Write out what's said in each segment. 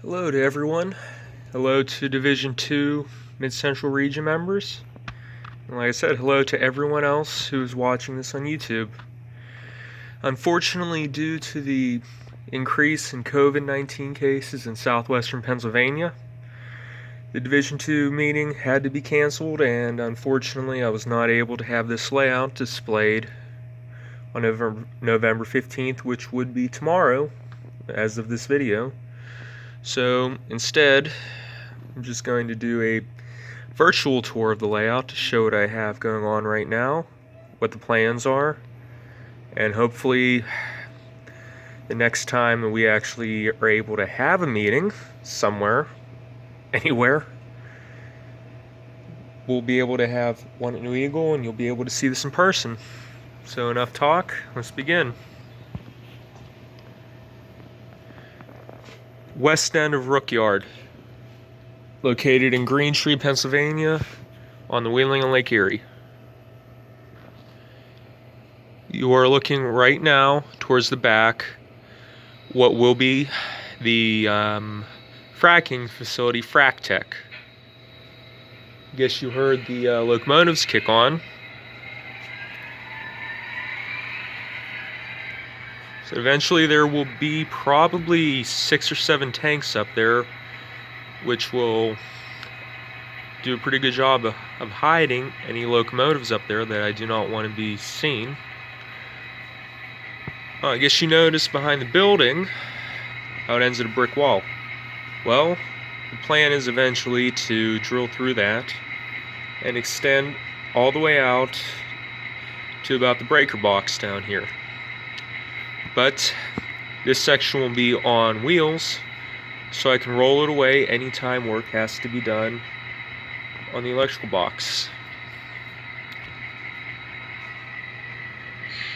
Hello to everyone. Hello to Division 2 Mid-Central Region members. And like I said, hello to everyone else who's watching this on YouTube. Unfortunately, due to the increase in COVID-19 cases in southwestern Pennsylvania, the Division 2 meeting had to be canceled, and unfortunately I was not able to have this layout displayed on November 15th, which would be tomorrow as of this video. So instead, I'm just going to do a virtual tour of the layout to show what I have going on right now, what the plans are, and hopefully the next time that we actually are able to have a meeting somewhere, anywhere, we'll be able to have one at New Eagle and you'll be able to see this in person. So enough talk, let's begin. West end of Rook Yard, located in Green Tree, Pennsylvania, on the Wheeling and Lake Erie. You are looking right now towards the back, what will be the fracking facility, FracTech. I guess you heard the locomotives kick on. So eventually there will be probably 6 or 7 tanks up there, which will do a pretty good job of hiding any locomotives up there that I do not want to be seen. I guess you noticed behind the building how it ends at a brick wall. Well, the plan is eventually to drill through that and extend all the way out to about the breaker box down here. But this section will be on wheels, so I can roll it away anytime work has to be done on the electrical box.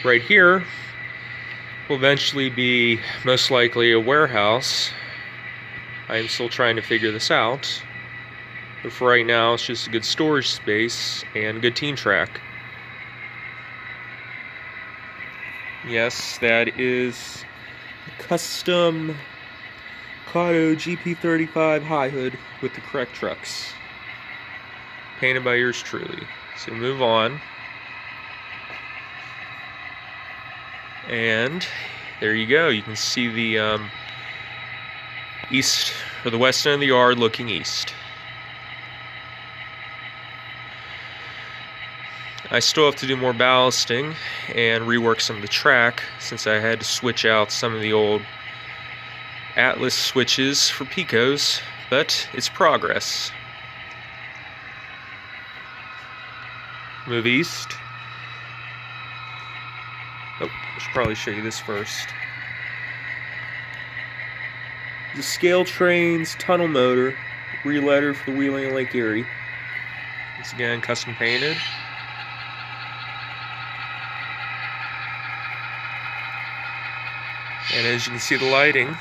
Right here will eventually be most likely a warehouse. I am still trying to figure this out, but for right now it's just a good storage space and a good team track. Yes, that is a custom Kato GP35 high hood with the correct trucks, painted by yours truly. So move on, and there you go. You can see the east or the west end of the yard looking east. I still have to do more ballasting and rework some of the track, since I had to switch out some of the old Atlas switches for Picos, but it's progress. Move east. Oh, I should probably show you this first. The Scale Trains tunnel motor, re-lettered for the Wheeling and Lake Erie. Once again, custom painted. And as you can see, the lighting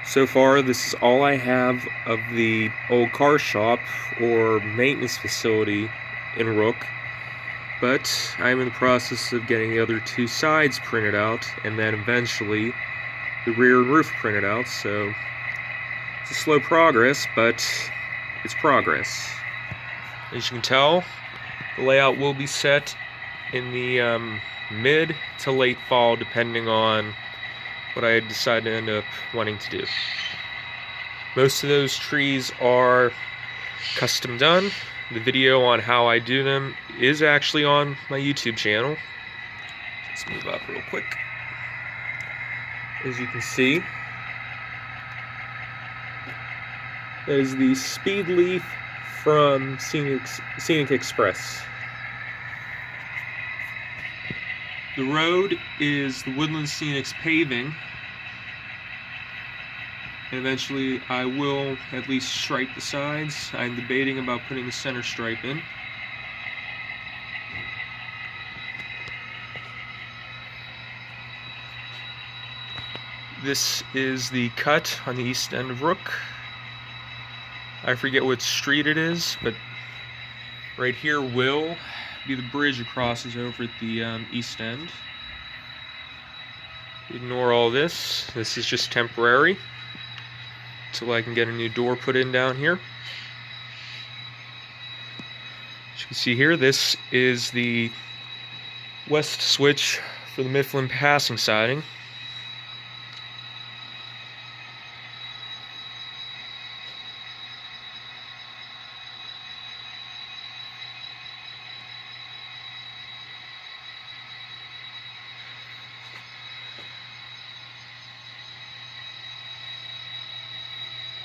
so far, this is all I have of the old car shop or maintenance facility in Rook, but I'm in the process of getting the other 2 sides printed out, and then eventually the rear and roof printed out. So it's a slow progress, but it's progress. As you can tell, the layout will be set in the mid to late fall, depending on what I decide to end up wanting to do. Most of those trees are custom done. The video on how I do them is actually on my YouTube channel. Let's move up real quick. As you can see, that is the Speed Leaf from Scenic Express. The road is the Woodland Scenics paving, and eventually I will at least stripe the sides. I'm debating about putting the center stripe in. This is the cut on the east end of Rook. I forget what street it is, but right here will be the bridge that crosses over at the east end. Ignore all this. This is just temporary until I can get a new door put in down here. As you can see here, this is the west switch for the Mifflin passing siding.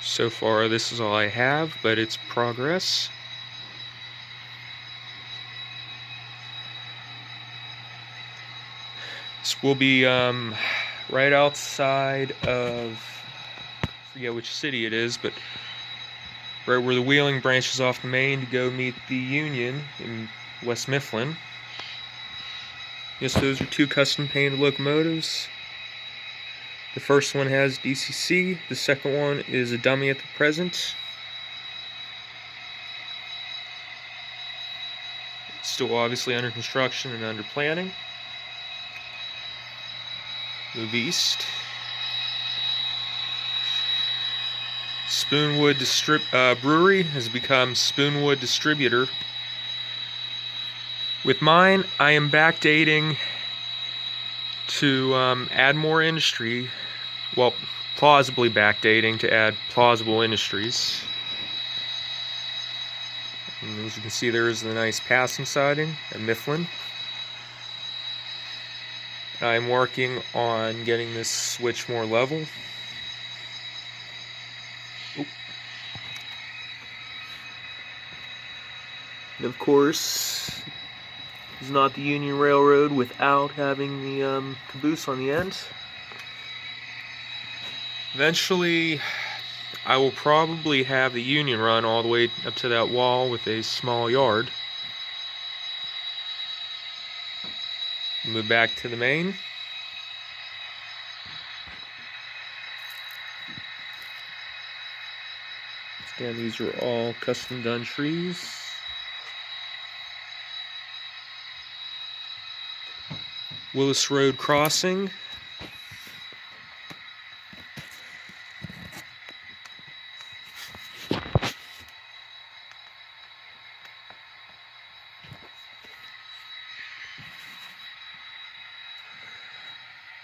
So far, this is all I have, but it's progress. This will be right outside of, I forget which city it is, but right where the Wheeling branches off the main to go meet the Union in West Mifflin. Yes, those are two custom painted locomotives. The first one has DCC, the second one is a dummy at the present. It's still obviously under construction and under planning. Move east. Spoonwood Brewery has become Spoonwood Distributor. With mine, I am backdating to add more industry. Well, plausibly backdating to add plausible industries. And as you can see, there is the nice passing siding at Mifflin. I'm working on getting this switch more level. Oop. And of course, it's not the Union Railroad without having the caboose on the end. Eventually, I will probably have the Union run all the way up to that wall with a small yard. Move back to the main. Again, these are all custom done trees. Willis Road crossing.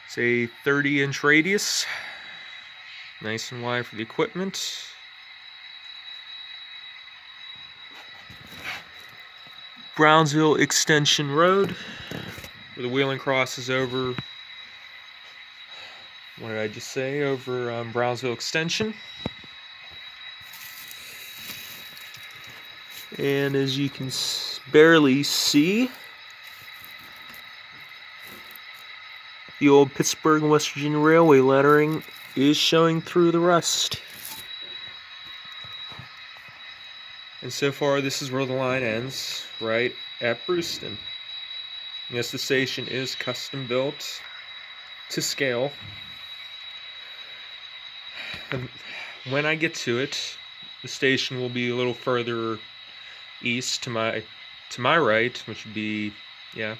It's a 30-inch radius, nice and wide for the equipment. Brownsville Extension Road, where the Wheeling crosses over, what did I just say, over Brownsville Extension. And as you can barely see, the old Pittsburgh and West Virginia Railway lettering is showing through the rust. And so far, this is where the line ends, right at Brewston. Yes, the station is custom built to scale. And when I get to it, the station will be a little further east to my right, which would be, yeah.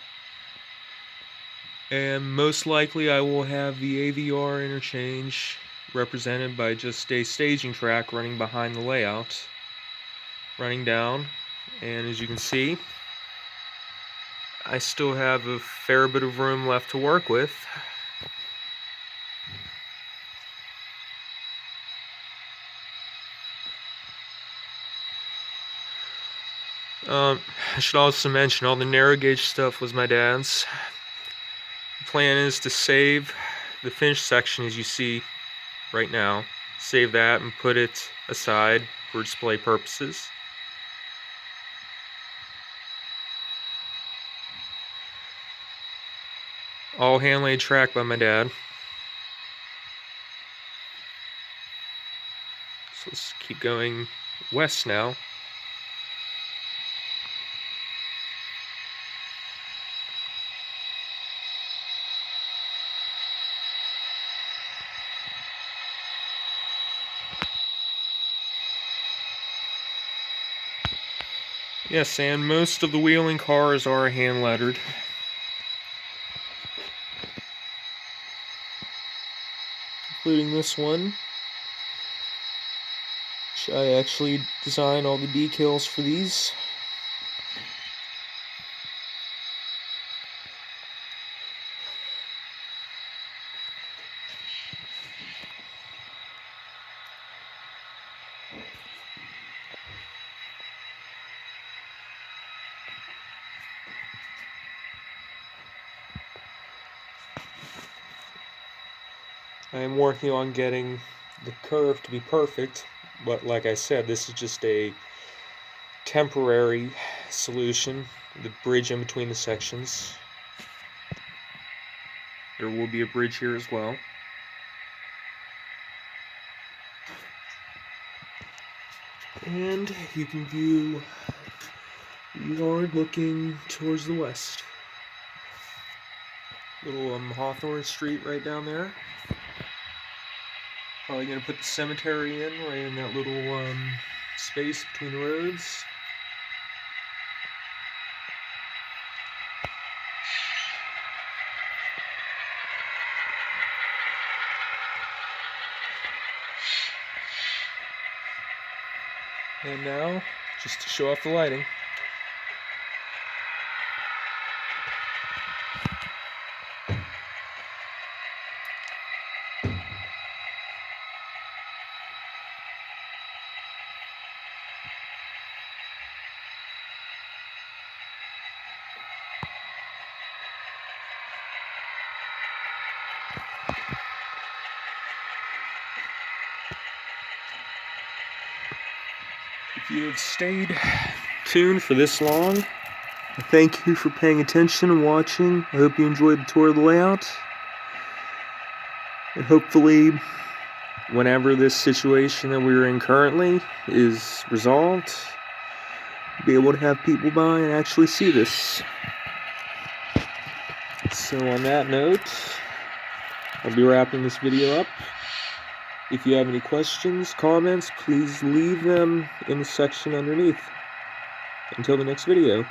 And most likely I will have the AVR interchange represented by just a staging track running behind the layout, running down. And as you can see, I still have a fair bit of room left to work with. I should also mention all the narrow gauge stuff was my dad's. The plan is to save the finished section as you see right now, save that and put it aside for display purposes. All hand laid track by my dad. So let's keep going west now. Yes, and most of the Wheeling cars are hand lettered. including this one, which I actually designed all the decals for these. I am working on getting the curve to be perfect, but like I said, this is just a temporary solution, the bridge in between the sections. There will be a bridge here as well. And you can view the yard looking towards the west. Little Hawthorne Street right down there. Probably gonna put the cemetery in right in that little space between the roads. And now, just to show off the lighting. If you have stayed tuned for this long, I thank you for paying attention and watching. I hope you enjoyed the tour of the layout. And hopefully, whenever this situation that we're in currently is resolved, be able to have people by and actually see this. So on that note, I'll be wrapping this video up. If you have any questions, comments, please leave them in the section underneath. Until the next video.